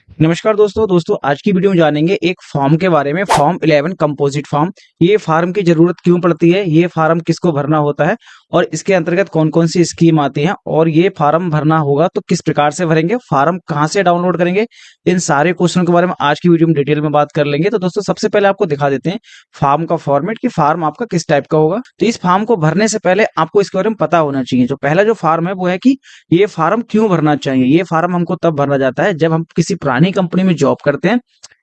नमस्कार दोस्तों आज की वीडियो में जानेंगे एक फॉर्म के बारे में। Form 11 composite form. ये फार्म की जरूरत क्यों पड़ती है, ये फार्म किसको भरना होता है और इसके अंतर्गत कौन कौन सी स्कीम आती हैं और ये फार्म भरना होगा तो किस प्रकार से भरेंगे, फार्म कहाँ से डाउनलोड करेंगे, इन सारे क्वेश्चन के बारे में आज की वीडियो में डिटेल में बात कर लेंगे। तो दोस्तों सबसे पहले आपको दिखा देते हैं फॉर्म का फॉर्मेट कि फार्म आपका किस टाइप का होगा। तो इस फॉर्म को भरने से पहले आपको इसके बारे में पता होना चाहिए। जो पहला जो फार्म है वो है कि ये फार्म क्यों भरना चाहिए। ये फार्म हमको तब भरना जाता है जब हम किसी पुरानी कंपनी में जॉब करते हैं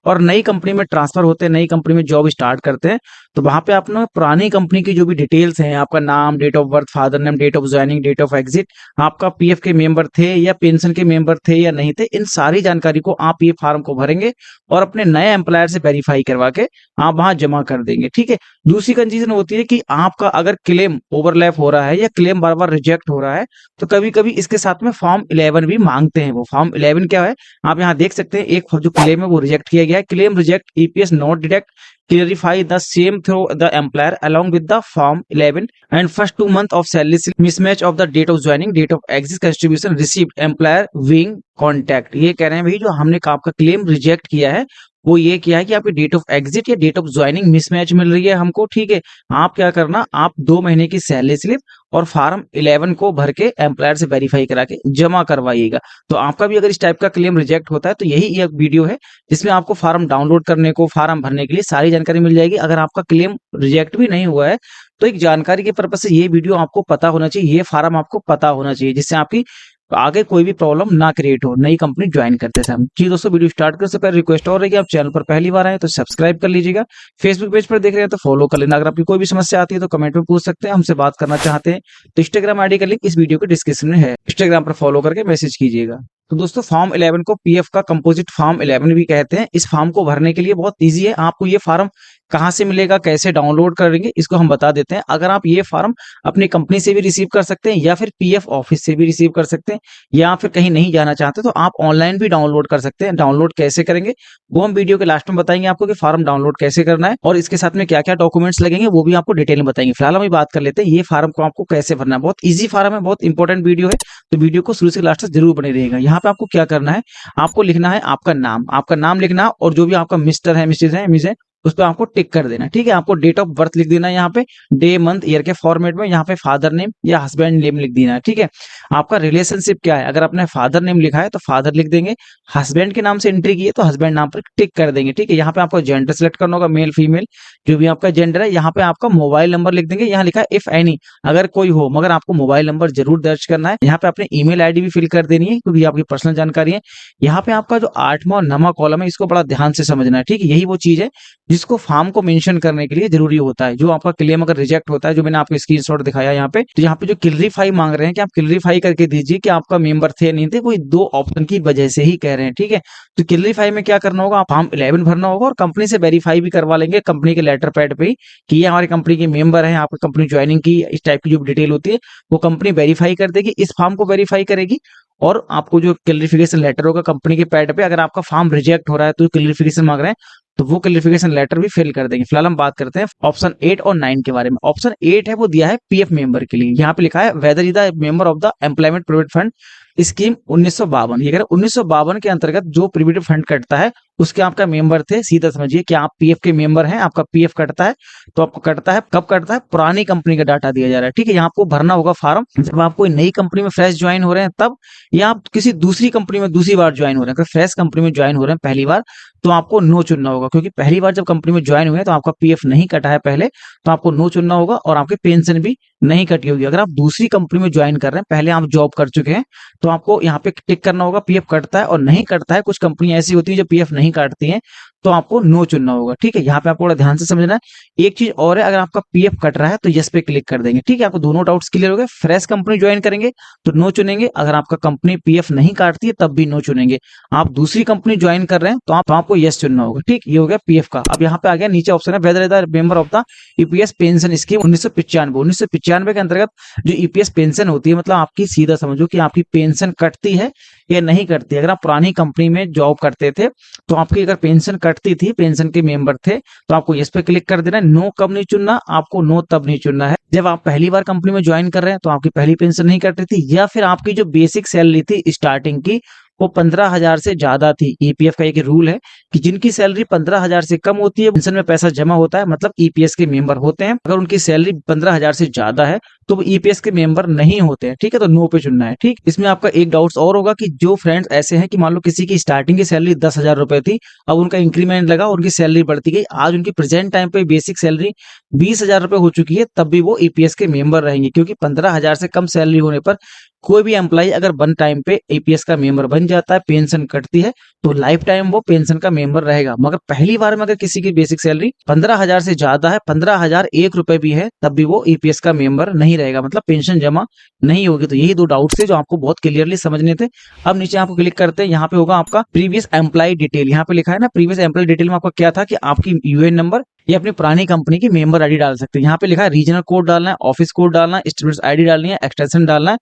और नई कंपनी में ट्रांसफर होते हैं, नई कंपनी में जॉब स्टार्ट करते हैं। तो वहां पे अपना पुरानी कंपनी की जो भी डिटेल्स हैं, आपका नाम, date of birth, father name, date of joining, date of exit, आपका पीएफ के मेंबर थे या पेंशन के मेंबर थे या नहीं थे, इन सारी जानकारी को आप ये फार्म को भरेंगे और अपने नए एम्प्लॉयर से वेरीफाई करवा के आप वहां जमा कर देंगे। ठीक है। दूसरी कंडीशन होती है कि आपका अगर क्लेम ओवरलैप हो रहा है या क्लेम बार बार रिजेक्ट हो रहा है तो कभी कभी इसके साथ में फॉर्म 11 भी मांगते हैं। वो फॉर्म 11 क्या है, आप यहाँ देख सकते हैं। एक जो क्लेम है वो रिजेक्ट किया गया है, claim reject, EPS not deduct, clarify the same through the employer along with the form 11 and first 2 months of salary slip, mismatch of the date of joining, date of exit, contribution received, employer wing contact। ये कह रहे हैं भाई जो हमने आपका claim reject किया है वो ये किया है कि आपकी डेट ऑफ एग्जिट या डेट ऑफ ज्वाइनिंग मिसमैच मिल रही है हमको। ठीक है। आप क्या करना, आप 2 महीने की सैलरी स्लिप और फॉर्म 11 को भर के एम्प्लॉयर से वेरीफाई करा के जमा करवाइएगा। तो आपका भी अगर इस टाइप का क्लेम रिजेक्ट होता है तो यही एक वीडियो है जिसमें आपको फॉर्म डाउनलोड करने को, फॉर्म भरने के लिए सारी जानकारी मिल जाएगी। अगर आपका क्लेम रिजेक्ट भी नहीं हुआ है तो एक जानकारी के पर्पज से ये वीडियो आपको पता होना चाहिए, ये फॉर्म आपको पता होना चाहिए, जिससे आपकी आगे कोई भी प्रॉब्लम ना क्रिएट हो नई कंपनी ज्वाइन करते समय। जी दोस्तों, वीडियो स्टार्ट करने से पहले रिक्वेस्ट और है कि आप चैनल पर पहली बार आए तो सब्सक्राइब कर लीजिएगा। फेसबुक पेज पर देख रहे हैं तो फॉलो कर लेना। अगर आपकी कोई भी समस्या आती है तो कमेंट में पूछ सकते हैं, हमसे बात करना चाहते हैं तो इंस्टाग्राम आईडी का लिंक इस वीडियो के डिस्क्रिप्शन में है, इंस्टाग्राम पर फॉलो करके मैसेज कीजिएगा। तो दोस्तों फॉर्म 11 को पीएफ का कंपोजिट फॉर्म 11 भी कहते हैं। इस फॉर्म को भरने के लिए बहुत ईजी है। आपको ये फॉर्म कहाँ से मिलेगा, कैसे डाउनलोड करेंगे, इसको हम बता देते हैं। अगर आप ये फॉर्म अपनी कंपनी से भी रिसीव कर सकते हैं या फिर पीएफ ऑफिस से भी रिसीव कर सकते हैं या फिर कहीं नहीं जाना चाहते तो आप ऑनलाइन भी डाउनलोड कर सकते हैं। डाउनलोड कैसे करेंगे वो हम वीडियो के लास्ट में बताएंगे आपको कि फॉर्म डाउनलोड कैसे करना है और इसके साथ में क्या क्या डॉक्यूमेंट्स लगेंगे वो भी आपको डिटेल में बताएंगे। फिलहाल हम बात कर लेते हैं ये फॉर्म को आपको कैसे भरना है। बहुत ईजी फॉर्म है, बहुत इंपॉर्टेंट वीडियो है, तो वीडियो को शुरू से लास्ट तक जरूर बने रहेगा। यहाँ पे आपको क्या करना है, आपको लिखना है आपका नाम लिखना और जो भी आपका मिस्टर है, मिसेज है, मिस है, उस पर आपको टिक कर देना। ठीक है। आपको डेट ऑफ बर्थ लिख देना है यहाँ पे, डे मंथ ईयर के फॉर्मेट में। यहाँ पे फादर नेम या हस्बैंड नेम लिख देना है। ठीक है। आपका रिलेशनशिप क्या है, अगर आपने फादर नेम लिखा है तो फादर लिख देंगे, हस्बैंड के नाम से एंट्री की है तो हस्बैंड नाम पर टिक कर देंगे। ठीक है। यहाँ पे आपको जेंडर सिलेक्ट करना होगा, मेल फीमेल जो भी आपका जेंडर है। यहाँ पे आपका मोबाइल नंबर लिख देंगे, यहाँ लिखा है इफ एनी, अगर कोई हो, मगर आपको मोबाइल नंबर जरूर दर्ज करना है। यहाँ पे अपने ईमेल आईडी भी फिल कर देनी है क्योंकि आपकी पर्सनल जानकारी है। यहाँ पे आपका जो 8वां और 9वां कॉलम है इसको बड़ा ध्यान से समझना है। ठीक है। यही वो चीज है जिसको फॉर्म को मेंशन करने के लिए जरूरी होता है। जो आपका क्लेम अगर रिजेक्ट होता है, जो मैंने आपको स्क्रीनशॉट दिखाया यहाँ पे, तो यहाँ पे जो क्लियरिफाई मांग रहे हैं कि आप क्लियरिफाई करके दीजिए कि आपका मेंबर थे नहीं थे, कोई 2 ऑप्शन की वजह से ही कह रहे हैं। ठीक है। तो क्लियरिफाई में क्या करना होगा, फॉर्म 11 भरना होगा और कंपनी से वेरीफाई भी करवा लेंगे कंपनी के लेटर पैड पे ही कि ये हमारी कंपनी के मेंबर है, आपकी कंपनी ज्वाइनिंग की, इस टाइप की जो डिटेल होती है वो कंपनी वेरीफाई कर देगी, इस फॉर्म को वेरीफाई करेगी और आपको जो क्लियरिफिकेशन लेटर होगा कंपनी के पैड पे, अगर आपका फॉर्म रिजेक्ट हो रहा है तो क्लियरिफिकेशन मांग रहे हैं तो वो क्लियरिफिकेशन लेटर भी फिल कर देंगे। फिलहाल हम बात करते हैं ऑप्शन 8 और 9 के बारे में। ऑप्शन 8 है वो दिया है पीएफ मेंबर के लिए। यहाँ पे लिखा है whether is the member of the employment provident fund scheme 1952। ये कह रहे 1952 के अंतर्गत जो प्रोविडेंट फंड कटता है उसके आपका मेंबर थे। सीधा समझिए कि आप पीएफ के मेंबर हैं, आपका पीएफ कटता है तो आपको कटता है, कब कटता है, पुरानी कंपनी का डाटा दिया जा रहा है। ठीक है। यहाँ आपको भरना होगा फॉर्म जब आप कोई नई कंपनी में फ्रेश ज्वाइन हो रहे हैं तब, या आप किसी दूसरी कंपनी में दूसरी बार ज्वाइन हो रहे हैं। अगर फ्रेश कंपनी में ज्वाइन हो रहे हैं पहली बार तो आपको नो चुनना होगा, क्योंकि पहली बार जब कंपनी में ज्वाइन हुए तो आपका पीएफ नहीं कटा है पहले, तो आपको नो चुनना होगा और आपकी पेंशन भी नहीं कटी होगी। अगर आप दूसरी कंपनी में ज्वाइन कर रहे हैं, पहले आप जॉब कर चुके हैं, तो आपको यहाँ पे टिक करना होगा पीएफ कटता है और नहीं कटता है। कुछ कंपनी ऐसी होती है जो पीएफ नहीं काटती है तो आपको नो चुनना होगा। ठीक है। यहाँ पे आपको बड़ा ध्यान से समझना है। एक चीज और है, अगर आपका पीएफ कट रहा है तो यस पे क्लिक कर देंगे। ठीक है। आपको दोनों डाउट्स क्लियर हो गए। फ्रेश कंपनी ज्वाइन करेंगे तो नो चुनेंगे, अगर आपका कंपनी पीएफ नहीं काटती है तब भी नो चुनेंगे। आप दूसरी कंपनी ज्वाइन कर रहे हैं तो आपको यस चुनना होगा। ठीक, ये हो गया पीएफ का। अब यहाँ पे आ गया नीचे ऑप्शन है whether is the member of the EPS pension scheme 1995 के अंतर्गत जो ईपीएस पेंशन होती है, मतलब आपकी सीधा समझो कि आपकी पेंशन कटती है या नहीं करती है। अगर आप पुरानी कंपनी में जॉब करते थे तो आपकी अगर पेंशन कटती थी, पेंशन के मेंबर थे, तो आपको इस पे क्लिक कर देना है। नो कब नहीं चुनना, आपको नो तब नहीं चुनना है जब आप पहली बार कंपनी में ज्वाइन कर रहे हैं तो आपकी पहली पेंशन नहीं कट रही थी, या फिर आपकी जो बेसिक सैलरी थी स्टार्टिंग की वो 15,000 से ज्यादा थी। ईपीएफ का एक रूल है कि जिनकी सैलरी 15,000 से कम होती है पेंशन में पैसा जमा होता है, मतलब ईपीएस के मेंबर होते हैं। अगर उनकी सैलरी 15,000 से ज्यादा है तो वो ईपीएस के मेंबर नहीं होते हैं। ठीक है, तो नो पे चुनना है। ठीक, इसमें आपका एक डाउट्स और होगा कि जो फ्रेंड्स ऐसे हैं कि मान लो किसी की स्टार्टिंग की सैलरी 10,000 रुपए थी, अब उनका इंक्रीमेंट लगा, उनकी सैलरी बढ़ती गई, आज उनकी प्रेजेंट टाइम पे बेसिक सैलरी 20,000 रुपए हो चुकी है, तब भी वो ईपीएस के मेंबर रहेंगे, क्योंकि 15,000 से कम सैलरी होने पर कोई भी एम्प्लॉय अगर वन टाइम पे ईपीएस का मेंबर बन जाता है, पेंशन कटती है, तो लाइफ टाइम वो पेंशन का मेंबर रहेगा। मगर पहली बार में अगर किसी की बेसिक सैलरी 15,000 से ज्यादा है, 15,001 रुपए भी है, तब भी वो ईपीएस का मेंबर नहीं रहेगा, मतलब पेंशन जमा नहीं होगी। तो यही दो डाउट्स थे जो आपको बहुत क्लियरली समझने थे। अब नीचे आपको क्लिक करते हैं, यहाँ पे होगा आपका प्रीवियस एम्प्लॉय डिटेल। यहाँ पे लिखा है ना प्रीवियस एम्प्लॉय डिटेल में आपका क्या था कि आपकी यूएन नंबर या अपनी पुरानी कंपनी की मेंबर आईडी डाल सकते हैं। यहाँ पे लिखा है रीजनल कोड डालना है, ऑफिस कोड डालना है, स्टूडेंट्स आईडी डालनी है, एक्सटेंशन डालना है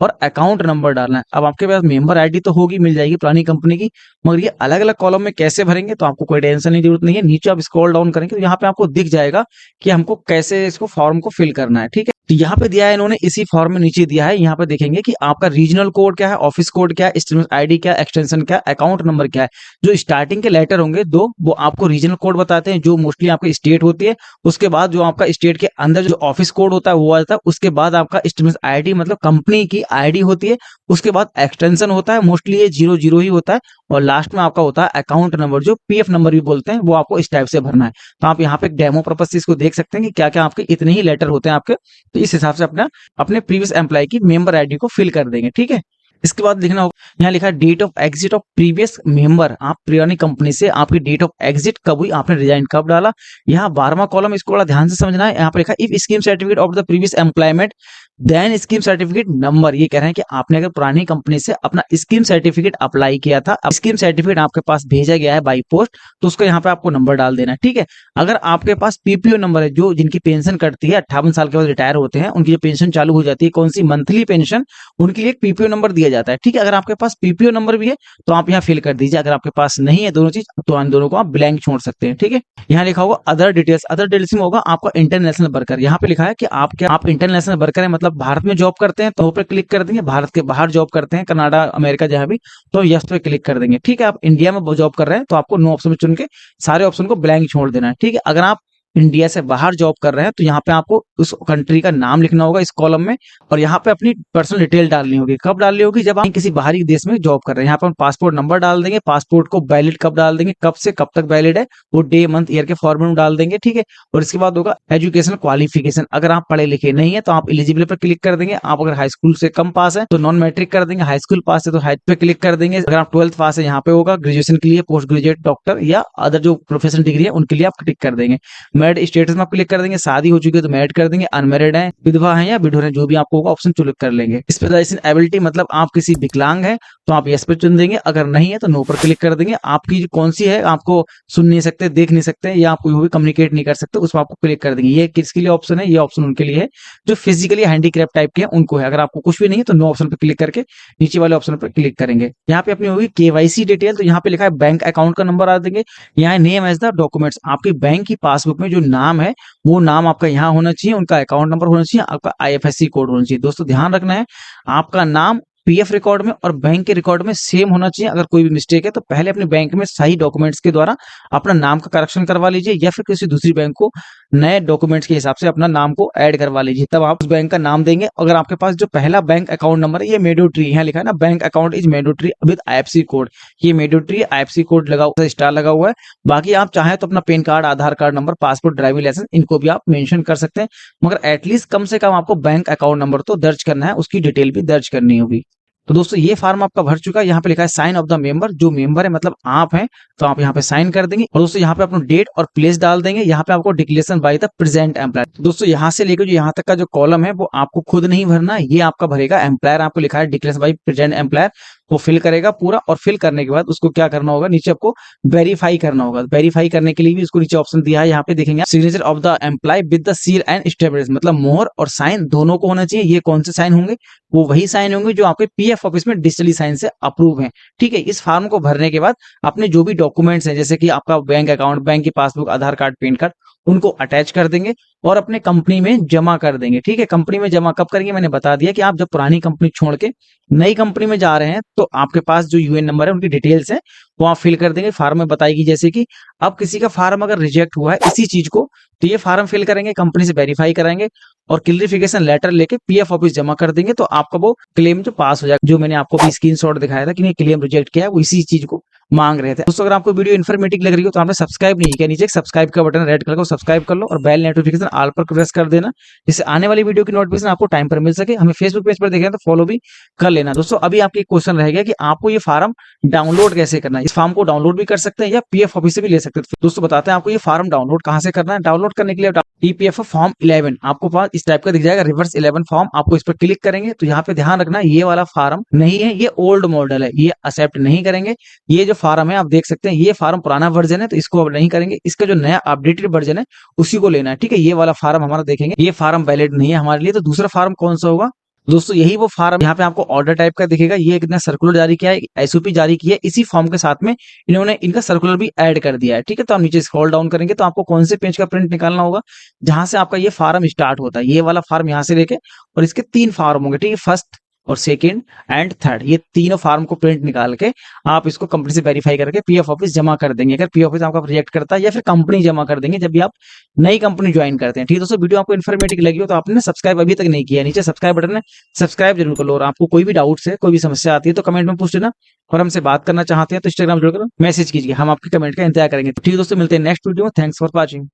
और अकाउंट नंबर डालना है। अब आपके पास मेंबर आईडी तो होगी, मिल जाएगी पुरानी कंपनी की, मगर ये अलग अलग कॉलम में कैसे भरेंगे तो आपको कोई टेंशन की जरूरत नहीं है। नीचे आप स्क्रॉल डाउन करेंगे तो यहाँ पे आपको दिख जाएगा कि हमको कैसे इसको फॉर्म को फिल करना है। ठीक है, तो यहाँ पे दिया है इन्होंने, इसी फॉर्म में नीचे दिया है। यहाँ पे देखेंगे कि आपका रीजनल कोड क्या है, ऑफिस कोड क्या है, स्टूडेंट आईडी क्या है, एक्सटेंशन क्या है, अकाउंट नंबर क्या है। जो स्टार्टिंग के लेटर होंगे दो, वो आपको रीजनल कोड बताते हैं, जो मोस्टली आपकी स्टेट होती है। उसके बाद जो आपका स्टेट के अंदर जो ऑफिस कोड होता है वो आता है। उसके बाद आपका स्टूडेंट आईडी मतलब कंपनी की आईडी होती है। उसके बाद एक्सटेंशन होता है, मोस्टली ये 00 ही होता है। और लास्ट में आपका होता है अकाउंट नंबर, जो पीएफ नंबर भी बोलते हैं, वो आपको इस टाइप से भरना है। तो आप यहाँ पे एक डेमो पर्पज से इसको देख सकते हैं कि क्या क्या आपके इतने ही लेटर होते हैं आपके। तो इस हिसाब से अपना अपने प्रीवियस एम्प्लॉय की मेंबर आईडी को फिल कर देंगे। ठीक है, इसके बाद लिखना होगा, यहाँ लिखा है date of exit of previous member. आप पुरानी कंपनी से आपकी डेट ऑफ एग्जिट कब हुई, आपने रिजाइन कब डाला। यहाँ 12वां कॉलम, इसको बड़ा ध्यान से समझना है। यहाँ पर लिखा है if scheme certificate of the previous employment then scheme certificate number. ये कह रहे हैं कि आपने अगर पुरानी कंपनी से अपना स्कीम सर्टिफिकेट अप्लाई किया था, अब स्कीम सर्टिफिकेट आपके पास भेजा गया है बाई पोस्ट, तो उसका यहाँ पे आपको नंबर डाल देना है। ठीक है, अगर आपके पास पीपीओ नंबर है, जो जिनकी पेंशन कटती है 58 साल के बाद रिटायर होते हैं, उनकी जो पेंशन चालू हो जाती है, कौन सी मंथली पेंशन, उनके लिए एक पीपीओ नंबर दिया जाता है। ठीक है, अगर आपके पास पीपीओ नंबर भी है तो आप यहाँ फिल कर दीजिए। अगर आपके पास नहीं है दोनों चीज, तो इन दोनों को आप ब्लैंक छोड़ सकते हैं। ठीक है, यहाँ लिखा होगा अदर डिटेल्स। अदर डिटेल्स में होगा आपका इंटरनेशनल वर्कर। यहाँ पे लिखा है कि आप इंटरनेशनल वर्कर है, मतलब भारत में जॉब करते हैं, तो ऊपर क्लिक कर देंगे। भारत के बाहर जॉब करते हैं, कनाडा अमेरिका जहां भी, तो यस पे क्लिक कर देंगे। ठीक है, आप इंडिया में जॉब कर रहे हैं तो आपको नो ऑप्शन में चुन के सारे ऑप्शन को ब्लैंक छोड़ देना है। ठीक है, अगर आप इंडिया से बाहर जॉब कर रहे हैं तो यहाँ पे आपको उस कंट्री का नाम लिखना होगा इस कॉलम में, और यहाँ पे अपनी पर्सनल डिटेल डालनी होगी। कब डालनी होगी, जब आप किसी बाहरी देश में जॉब कर रहे हैं। यहाँ पे हम पासपोर्ट नंबर डाल देंगे, पासपोर्ट को वैलिड कब डाल देंगे, कब से कब तक वैलिड है, वो डे मंथ ईयर के फॉर्मेट में डाल देंगे। ठीक है, और इसके बाद होगा एजुकेशन क्वालिफिकेशन। अगर आप पढ़े लिखे नहीं है तो आप एलिजिबल पर क्लिक कर देंगे। आप अगर हाई स्कूल से कम पास है तो नॉन मैट्रिक कर देंगे, हाई स्कूल पास है तो हाई पे क्लिक कर देंगे। अगर आप 12th पास है, यहाँ पे होगा ग्रेजुएशन के लिए, पोस्ट ग्रेजुएट, डॉक्टर या अदर जो प्रोफेशनल डिग्री है उनके लिए आप क्लिक कर देंगे। मैरिड स्टेटस में आप क्लिक कर देंगे, शादी हो चुकी है तो मैरिड कर देंगे, अनमैरिड है, विधवा है या विडो है, जो भी आपको होगा ऑप्शन चुन कर लेंगे। स्पेशलाइजेशन एबिलिटी मतलब आप किसी विकलांग है तो आप यस पे चुन देंगे, अगर नहीं है तो नो पर क्लिक कर देंगे। आपकी कौन सी है, आपको सुन नहीं सकते, देख नहीं सकते या आप कोई भी कम्युनिकेट नहीं कर सकते, उसमें आपको क्लिक कर देंगे। ये किसके लिए ऑप्शन है, ये ऑप्शन उनके लिए है जो फिजिकली हैंडीक्राफ्ट टाइप के हैं, उनको है। अगर आपको कुछ भी नहीं है तो नो ऑप्शन पर क्लिक करके नीचे वाले ऑप्शन पर क्लिक करेंगे। यहाँ पे अपनी होगी केवाईसी डिटेल, तो यहाँ पे लिखा है बैंक अकाउंट का नंबर आ देंगे। यहाँ नेम एज द डॉक्यूमेंट्स, आपकी बैंक की पासबुक में जो नाम है वो नाम आपका यहाँ होना चाहिए, उनका अकाउंट नंबर होना चाहिए, आपका आईएफएससी कोड होना चाहिए। दोस्तों ध्यान रखना है, आपका नाम पीएफ रिकॉर्ड में और बैंक के रिकॉर्ड में सेम होना चाहिए। अगर कोई भी मिस्टेक है तो पहले अपने बैंक में सही डॉक्यूमेंट्स के द्वारा अपना नाम का करेक्शन करवा लीजिए, या फिर किसी दूसरी बैंक को नए डॉक्यूमेंट्स के हिसाब से अपना नाम को ऐड करवा लीजिए, तब आप उस बैंक का नाम देंगे। अगर आपके पास जो पहला बैंक अकाउंट नंबर है ये मैंडेटरी, यहाँ लिखा है ना bank account is mandatory with IFSC code, ये मैंडेटरी आईएफएससी कोड लगा हुआ है, स्टार लगा हुआ है। बाकी आप चाहे तो अपना PAN card, Aadhaar card number, passport, driving licence, इनको भी आप मेंशन कर सकते हैं, मगर एटलीस्ट कम से कम आपको बैंक अकाउंट नंबर तो दर्ज करना है, उसकी डिटेल भी दर्ज करनी होगी। तो दोस्तों ये फॉर्म आपका भर चुका है। यहाँ पे लिखा है साइन ऑफ द मेंबर, जो मेंबर है मतलब आप हैं, तो आप यहाँ पे साइन कर देंगे। और दोस्तों यहाँ पे अपना डेट और प्लेस डाल देंगे। यहाँ पे आपको declaration by the present employer, तो दोस्तों यहाँ से लेकर जो यहाँ तक का जो कॉलम है वो आपको खुद नहीं भरना, ये आपका भरेगा एम्प्लॉयर। आपको लिखा है डिक्लेरेशन बाय प्रेजेंट एम्प्लॉयर, वो फिल करेगा पूरा, और फिल करने के बाद उसको क्या करना होगा, नीचे आपको वेरीफाई करना होगा। वेरीफाई करने के लिए भी उसको नीचे ऑप्शन दिया है, यहाँ पे देखेंगे signature of the employer with the seal and status, मतलब मोहर और साइन दोनों को होना चाहिए। ये कौन से साइन होंगे, वो वही साइन होंगे जो आपके पीएफ ऑफिस में डिजिटली साइन से अप्रूव है। ठीक है, इस फॉर्म को भरने के बाद अपने जो भी डॉक्यूमेंट्स हैं, जैसे कि आपका बैंक अकाउंट, बैंक की पासबुक, आधार कार्ड, पैन कार्ड, उनको अटैच कर देंगे और अपने कंपनी में जमा कर देंगे। ठीक है, कंपनी में जमा कब करेंगे मैंने बता दिया कि आप जब पुरानी कंपनी छोड़ के नई कंपनी में जा रहे हैं तो आपके पास जो यूएन नंबर है उनकी डिटेल्स है वो आप फिल कर देंगे। फार्म में बताएगी जैसे कि अब किसी का फार्म अगर रिजेक्ट हुआ है इसी चीज को, तो ये फार्म फिल करेंगे, कंपनी से वेरीफाई कराएंगे और क्लियरिफिकेशन लेटर लेके पीएफ ऑफिस जमा कर देंगे, तो आपका वो क्लेम जो पास हो जाएगा। जो मैंने आपको भी स्क्रीनशॉट दिखाया था कि क्लेम रिजेक्ट किया है, वो इसी चीज को मांग रहे थे। दोस्तों अगर आपको वीडियो इन्फॉर्मेटिव लग रही हो तो आपने सब्सक्राइब नहीं किया, नीचे एक सब्सक्राइब का बटन रेड कलर को सब्सक्राइब कर लो और बेल नोटिफिकेशन ऑल पर प्रेस कर देना, जिससे आने वाली वीडियो की नोटिफिकेशन आपको टाइम पर मिल सके। हमें फेसबुक पेज पर देखें तो फॉलो भी कर लेना। दोस्तों अभी आपके क्वेश्चन रह गया कि आपको ये फार्म डाउनलोड कैसे करना है। इस फॉर्म को डाउनलोड भी कर सकते हैं या पीएफ ऑफिस से भी ले सकते हैं। दोस्तों बताते हैं आपको ये फार्म डाउनलोड कहां से करना है। डाउनलोड करने के लिए ईपीएफओ फॉर्म 11 आपको पास इस टाइप का दिख जाएगा, रिवर्स 11 फॉर्म। आपको इस पर क्लिक करेंगे तो यहाँ पे ध्यान रखना ये वाला फार्म नहीं है, ये ओल्ड मॉडल है, ये एक्सेप्ट नहीं करेंगे। ये जो फार्म है आप देख सकते हैं ये फार्म पुराना वर्जन है तो इसको अब नहीं करेंगे। इसका जो नया अपडेटेड वर्जन है उसी को लेना है। ठीक है, ये वाला फार्म हमारा देखेंगे, ये फार्म वैलिड नहीं है हमारे लिए। तो दूसरा फार्म कौन सा होगा दोस्तों, यही वो फार्म यहाँ पे आपको ऑर्डर टाइप का दिखेगा। ये कितना सर्कुलर जारी किया है, एसओपी जारी किया है, इसी फॉर्म के साथ में इन्होंने इनका सर्कुलर भी ऐड कर दिया है। ठीक है, तो आप नीचे स्क्रॉल डाउन करेंगे तो आपको कौन से पेज का प्रिंट निकालना होगा, जहां से आपका ये फार्म स्टार्ट होता है। ये वाला फार्म यहाँ से लेके और इसके 3 फार्म होंगे। ठीक है, फर्स्ट और सेकंड एंड थर्ड, ये तीनों फार्म को प्रिंट निकाल के आप इसको कंपनी से वेरीफाई करके पीएफ ऑफिस जमा कर देंगे। अगर पीएफ ऑफिस आपका रिजेक्ट करता है या फिर कंपनी जमा कर देंगे जब भी आप नई कंपनी ज्वाइन करते हैं। ठीक है दोस्तों, वीडियो आपको इन्फॉर्मेटिव लगी हो तो आपने सब्सक्राइब अभी तक नहीं किया, नीचे सब्सक्राइब बटन है, सब्सक्राइब जरूर कर लो। और आपको कोई भी डाउट्स है, कोई भी समस्या आती है तो कमेंट में पूछ लेना। और हमसे बात करना चाहते हैं तो इंस्टाग्राम जोड़कर मैसेज कीजिए, हम आपके कमेंट का इंतजार करेंगे। ठीक है दोस्तों, मिलते हैं नेक्स्ट वीडियो में। Thanks for watching.